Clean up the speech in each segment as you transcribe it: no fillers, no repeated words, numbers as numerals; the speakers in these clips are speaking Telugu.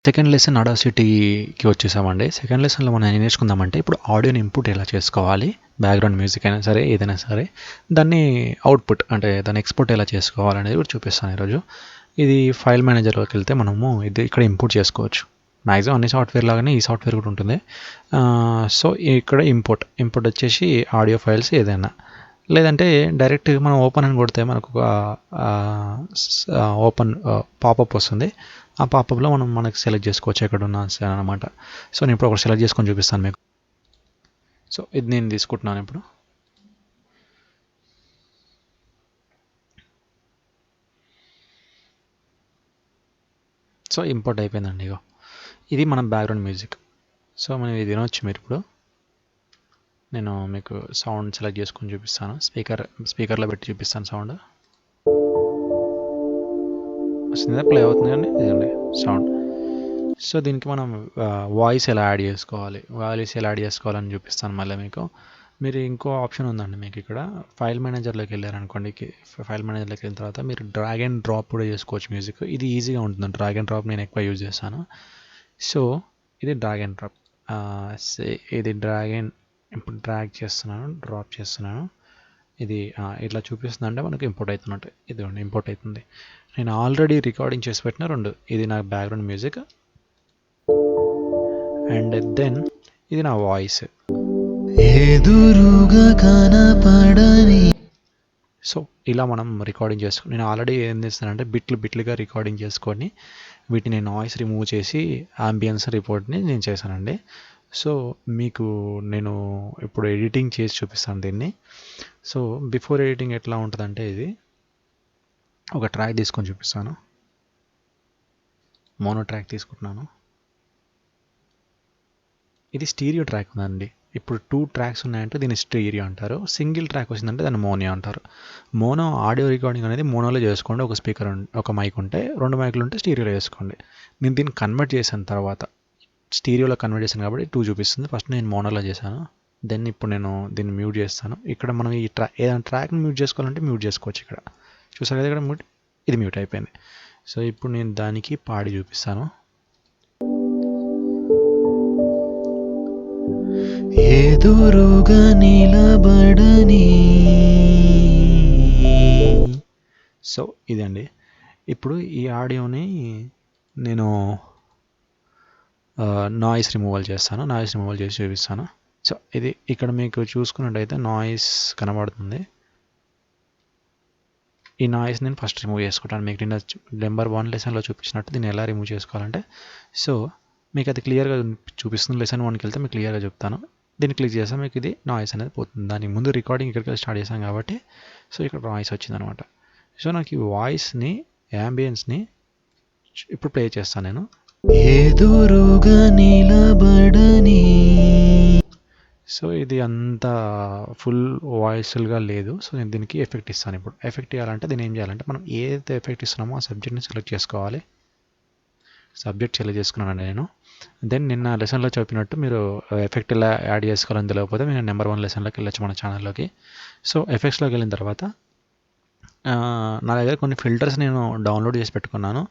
సెకండ్ లెసన్ అడాసిటీకి వచ్చేసామండి. సెకండ్ లెసన్లో మనం ఏం నేర్చుకుందామంటే ఇప్పుడు ఆడియోని ఇన్పుట్ ఎలా చేసుకోవాలి, బ్యాక్గ్రౌండ్ మ్యూజిక్ అయినా సరే ఏదైనా సరే దాన్ని అవుట్పుట్ అంటే దాన్ని ఎక్స్పోర్ట్ ఎలా చేసుకోవాలనేది కూడా చూపిస్తాను ఈరోజు. ఇది ఫైల్ మేనేజర్లోకి వెళ్తే మనము ఇది ఇక్కడ ఇంపోర్ట్ చేసుకోవచ్చు. మ్యాక్సిమం అన్ని సాఫ్ట్వేర్ లాగానే ఈ సాఫ్ట్వేర్ కూడా ఉంటుంది. సో ఇక్కడ ఇంపోర్ట్ వచ్చేసి ఆడియో ఫైల్స్ ఏదైనా, లేదంటే డైరెక్ట్ మనం ఓపెన్ అని కొడితే మనకు ఒక ఓపెన్ పాపప్ వస్తుంది. ఆ పాపప్లో మనకి సెలెక్ట్ చేసుకోవచ్చు ఎక్కడ ఉన్నా అనమాట. సో నేను ఇప్పుడు ఒకటి సెలెక్ట్ చేసుకొని చూపిస్తాను మీకు. సో ఇది నేను తీసుకుంటున్నాను ఇప్పుడు. సో ఇంపోర్ట్ అయిపోయిందండి. ఇగో ఇది మన బ్యాక్గ్రౌండ్ మ్యూజిక్. సో మనం ఇది వినొచ్చు మీరు ఇప్పుడు. నేను మీకు సౌండ్ సెలెక్ట్ చేసుకొని చూపిస్తాను. స్పీకర్లో పెట్టి చూపిస్తాను సౌండ్. వస్తుందా, ప్లే అవుతుంది అండి, ఇదండి సౌండ్. సో దీనికి మనం వాయిస్ ఎలా యాడ్ చేసుకోవాలని చూపిస్తాను మళ్ళీ మీకు. మీరు ఇంకో ఆప్షన్ ఉందండి మీకు ఇక్కడ. ఫైల్ మేనేజర్లోకి వెళ్ళారనుకోండి. ఫైల్ మేనేజర్లోకి వెళ్ళిన తర్వాత మీరు డ్రాగ్ అండ్ డ్రాప్ కూడా చేసుకోవచ్చు మ్యూజిక్. ఇది ఈజీగా ఉంటుంది. డ్రాగ్ అండ్ డ్రాప్ నేను ఎక్కువ యూజ్ చేస్తాను. సో ఇది డ్రాగ్ అండ్ డ్రాప్. ఇది ఇప్పుడు డ్రాగ్ చేస్తున్నాను, డ్రాప్ చేస్తున్నాను. ఇది ఇట్లా చూపిస్తుంది అంటే మనకు ఇంపోర్ట్ అవుతున్నట్టు. ఇది ఇంపోర్ట్ అవుతుంది. నేను ఆల్రెడీ రికార్డింగ్ చేసి పెట్టిన 2. ఇది నా బ్యాక్గ్రౌండ్ మ్యూజిక్ అండ్ దెన్ ఇది నా వాయిస్. ఎదురుగా కనపడని. సో ఇలా మనం రికార్డింగ్ చేసుకుని నేను ఆల్రెడీ ఏం చేస్తానంటే బిట్లుగా రికార్డింగ్ చేసుకొని వీటిని నాయిస్ రిమూవ్ చేసి ఆంబియన్స్ రిపోర్ట్ని నేను చేశానండి. సో మీకు నేను ఇప్పుడు ఎడిటింగ్ చేసి చూపిస్తాను దీన్ని. సో బిఫోర్ ఎడిటింగ్ ఎట్లా ఉంటుందంటే ఇది ఒక ట్రాక్ తీసుకొని చూపిస్తాను. మోనో ట్రాక్ తీసుకుంటున్నాను. ఇది స్టీరియో ట్రాక్ ఉందండి. ఇప్పుడు 2 ట్రాక్స్ ఉన్నాయంటే దీన్ని స్టీరియో అంటారు. సింగిల్ ట్రాక్ వచ్చిందంటే దాన్ని మోనో అంటారు. మోనో ఆడియో రికార్డింగ్ అనేది మోనోలో చేసుకోండి. ఒక స్పీకర్ ఒక మైక్ ఉంటే, 2 మైకులు ఉంటే స్టీరియోలో చేసుకోండి. నేను దీన్ని కన్వర్ట్ చేసిన తర్వాత స్టీరియోలో కన్వర్ట్ చేశాను కాబట్టి 2 చూపిస్తుంది. ఫస్ట్ నేను మోనోలో చేశాను. దెన్ ఇప్పుడు నేను దీన్ని మ్యూట్ చేస్తాను. ఇక్కడ మనం ఈ ఏదైనా ట్రాక్ని మ్యూట్ చేసుకోవాలంటే మ్యూట్ చేసుకోవచ్చు. ఇక్కడ చూసారు కదా, ఇక్కడ మ్యూట్, ఇది మ్యూట్ అయిపోయింది. సో ఇప్పుడు నేను దానికి పాడి చూపిస్తాను. ఎదురుగా నిలబడని. సో ఇదండి. ఇప్పుడు ఈ ఆడియోని నేను నాయిస్ రిమూవల్ చేస్తాను. నాయిస్ రిమూవల్ చేసి చూపిస్తాను. సో ఇది ఇక్కడ మీకు చూసుకున్నట్టయితే నాయిస్ కనబడుతుంది. ఈ నాయిస్ నేను ఫస్ట్ రిమూవ్ చేసుకుంటాను. మీకు నిన్న నెంబర్ 1 లెసన్లో చూపించినట్టు దీన్ని ఎలా రిమూవ్ చేసుకోవాలంటే, సో మీకు అది క్లియర్గా చూపిస్తుంది. లెసన్ 1కి వెళ్తే మీకు క్లియర్గా చెప్తాను. దీన్ని క్లిక్ చేస్తే మీకు ఇది నాయిస్ అనేది పోతుంది. దానికి ముందు రికార్డింగ్ ఇక్కడికి స్టార్ట్ చేశాం కాబట్టి సో ఇక్కడ నాయిస్ వచ్చిందనమాట. సో నాకు ఈ వాయిస్ని, యాంబియన్స్ని ఇప్పుడు ప్లే చేస్తాను నేను. ఎదురుగా నిలబడని. సో ఇది అంత ఫుల్ వాయిస్ఫుల్గా లేదు. సో నేను దీనికి ఎఫెక్ట్ ఇస్తాను. ఇప్పుడు ఎఫెక్ట్ ఇవ్వాలంటే దీన్ని ఏం చేయాలంటే మనం ఏదైతే ఎఫెక్ట్ ఇస్తున్నామో ఆ సబ్జెక్ట్ని సెలెక్ట్ చేసుకోవాలి. సబ్జెక్ట్ సెలెక్ట్ చేసుకున్నానండి నేను. దెన్ నిన్న లెసన్లో చెప్పినట్టు మీరు ఎఫెక్ట్ ఎలా యాడ్ చేసుకోవాలని తెలియకపోతే మీరు నెంబర్ 1 లెసన్లోకి వెళ్ళొచ్చు మన ఛానల్లోకి. సో ఎఫెక్ట్స్లోకి వెళ్ళిన తర్వాత నా దగ్గర కొన్ని ఫిల్టర్స్ నేను డౌన్లోడ్ చేసి పెట్టుకున్నాను.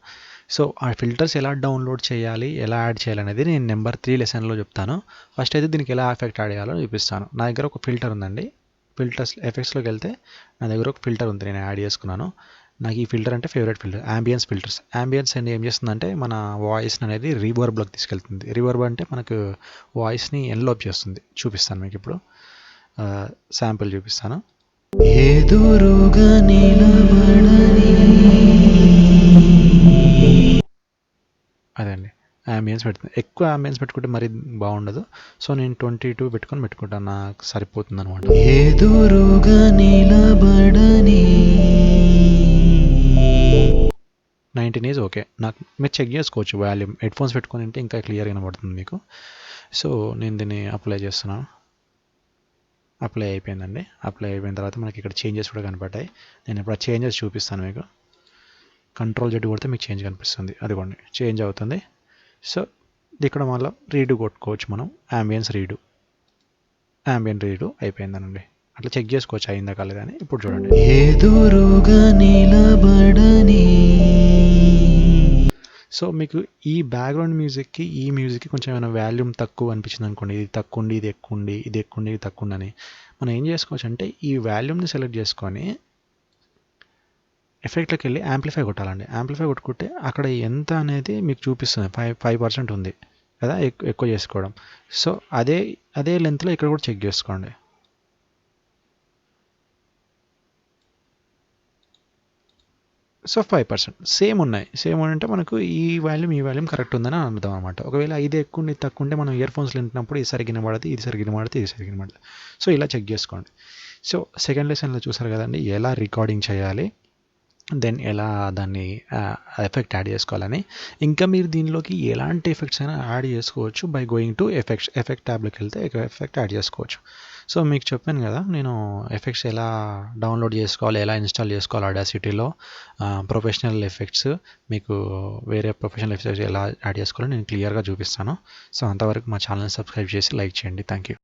సో ఆ ఫిల్టర్స్ ఎలా డౌన్లోడ్ చేయాలి, ఎలా యాడ్ చేయాలి అనేది నేను నెంబర్ 3 లెసన్లో చెప్తాను. ఫస్ట్ అయితే దీనికి ఎలా ఎఫెక్ట్ యాడ్ చేయాలో చూపిస్తాను. నా దగ్గర ఒక ఫిల్టర్ ఉందండి. ఫిల్టర్స్ ఎఫెక్ట్స్లోకి వెళ్తే నా దగ్గర ఒక ఫిల్టర్ ఉంది, నేను యాడ్ చేసుకున్నాను. నాకు ఈ ఫిల్టర్ అంటే favourite filter, ambience filters. Ambience and ఏం చేస్తుందంటే మన వాయిస్ని అనేది రీవర్బ్లోకి తీసుకెళ్తుంది. రీవర్బ్ అంటే మనకు వాయిస్ని ఎన్లోప్ చేస్తుంది. చూపిస్తాను మీకు ఇప్పుడు, శాంపుల్ చూపిస్తాను. ఎదురుగా నిలబడని. అదండి యాంబియన్స్ పెడుతుంది. ఎక్కువ యాంబియన్స్ పెట్టుకుంటే మరి బాగుండదు. సో నేను 22 పెట్టుకుంటాను, నాకు సరిపోతుంది అనమాట. ఎదురుగా నిలబడని. 19 ఈజ్ ఓకే. నాకు మీరు చెక్ చేసుకోవచ్చు వాల్యూమ్. హెడ్ఫోన్స్ పెట్టుకొని ఉంటే ఇంకా క్లియర్గా కనబడుతుంది మీకు. సో నేను దీన్ని అప్లై చేస్తున్నాను. అప్లై అయిపోయిందండి. అప్లై అయిపోయిన తర్వాత మనకి ఇక్కడ చేంజెస్ కూడా కనపడ్డాయి. నేను ఇప్పుడు ఆ చేంజెస్ చూపిస్తాను మీకు. Ctrl+Z కొడితే మీకు చేంజ్ కనిపిస్తుంది. అదిగోండి చేంజ్ అవుతుంది. సో ఇక్కడ మళ్ళీ రీడు కొట్టుకోవచ్చు మనం. యాంబియన్స్ రీడు, యాంబియన్ రీడు అయిపోయిందనండి. అట్లా చెక్ చేసుకోవచ్చు అయిందా కాలేదని. ఇప్పుడు చూడండి. ఎదురుగా నిలబడని. సో మీకు ఈ బ్యాక్గ్రౌండ్ మ్యూజిక్కి ఈ మ్యూజిక్కి కొంచెం ఏమైనా వాల్యూమ్ తక్కువ అనిపించింది అనుకోండి, ఇది తక్కువ ఉండి ఇది ఎక్కువ ఉండి ఇది ఎక్కువ ఉండి ఇది తక్కువ ఉండి, మనం ఏం చేసుకోవచ్చు అంటే ఈ వాల్యూమ్ని సెలెక్ట్ చేసుకొని ఎఫెక్ట్లోకి వెళ్ళి యాంప్లిఫై కొట్టాలండి. యాంప్లిఫై కొట్టుకుంటే అక్కడ ఎంత అనేది మీకు చూపిస్తుంది. 5% ఉంది కదా ఎక్కువ చేసుకోవడం. సో అదే లెంత్లో ఇక్కడ కూడా చెక్ చేసుకోండి. సో 5% సేమ్ ఉన్నాయి. సేమ్ అంటే మనకు ఈ వాల్యూమ్ కరెక్ట్ ఉందని అర్థం అనమాట. ఒకవేళ ఇది ఎక్కువ ఉంది తక్కువ ఉంటే మనం ఇయర్ ఫోన్స్లో వింటున్నప్పుడు ఇది సరిగ్గా వినబడదు, ఇది సరిగ్గా వినబడితే ఇది సరిగ్గా వినబడదు. సో ఇలా చెక్ చేసుకోండి. సో సెకండ్ లెసన్లో చూసారు కదండి ఎలా రికార్డింగ్ చేయాలి, దెన్ ఎలా దాన్ని ఎఫెక్ట్ యాడ్ చేసుకోవాలని. ఇంకా మీరు దీనిలోకి ఎలాంటి ఎఫెక్ట్స్ అయినా యాడ్ చేసుకోవచ్చు బై గోయింగ్ టు ఎఫెక్ట్ ట్యాబ్లోకి వెళ్తే ఎఫెక్ట్ యాడ్ చేసుకోవచ్చు. సో మీకు చెప్పాను కదా నేను ఎఫెక్ట్స్ ఎలా డౌన్లోడ్ చేసుకోవాలి, ఎలా ఇన్స్టాల్ చేసుకోవాలి ఆడాసిటీలో, ప్రొఫెషనల్ ఎఫెక్ట్స్ మీకు వేరే ప్రొఫెషనల్ ఎఫెక్ట్స్ ఎలా యాడ్ చేసుకోవాలో నేను క్లియర్గా చూపిస్తాను. సో అంతవరకు మా ఛానల్ని సబ్స్క్రైబ్ చేసి లైక్ చేయండి. Thank you.